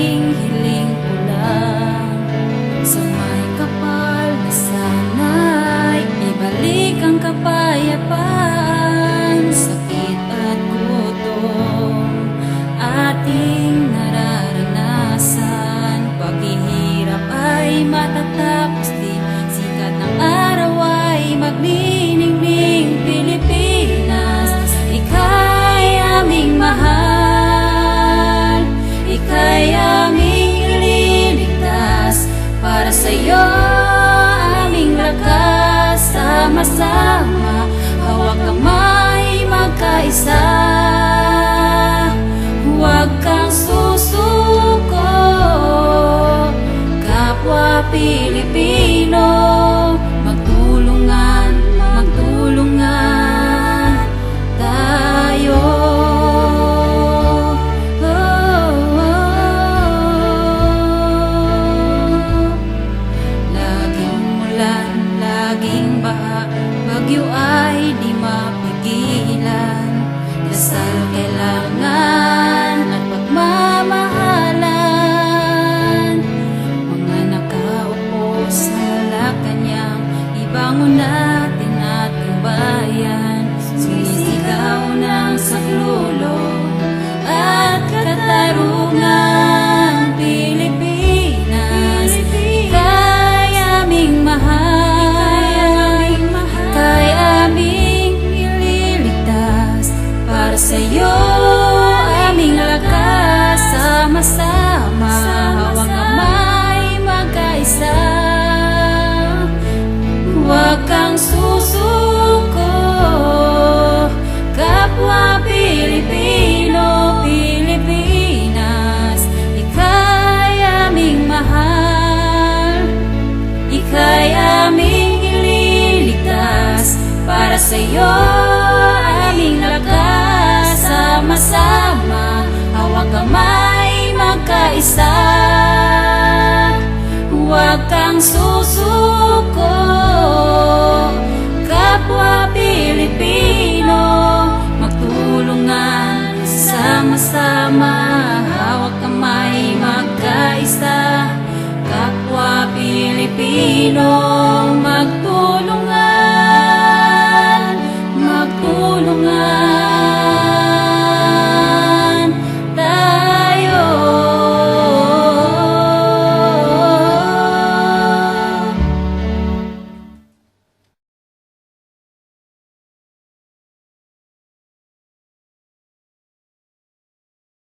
aking hiling ko lang, sa may kapal na sana'y ibalik ang kapayapaan. Sakit at gutom ating nararanasan, paghihirap ay matatapos din, sikat ng araw ay magniningning. Pilipinas, ika'y aming mahal, ika'y aming ililigtas. Para sa'yo aming lakas, sama-sama hawak kamay magkaisa. Huwag kang susuko, kapwa Pilipino, magtulungan, magtulungan tayo. Laging ulan, laging baha, bagyo ay di mapigilan. Dasal kailangan at pagmamahalan. Mga nakaupo sa Malacanang, ibangon natin ating bayan. Sumisigaw ng saklolo at katarungan. Pilipinas, ika'y aming mahal, ika'y aming ililigtas. Para sa'yo aming lakas, sama-sama hawak kamay magkaisa. Huwag kang susuko, kapwa Pilipino. Pilipinas, ika'y aming mahal, ika'y aming ililigtas. Para sa'yo aming lakas, sama-sama hawak kamay magkaisa. Huwag kang susuko, kapwa Pilipino, magtulungan, sama-sama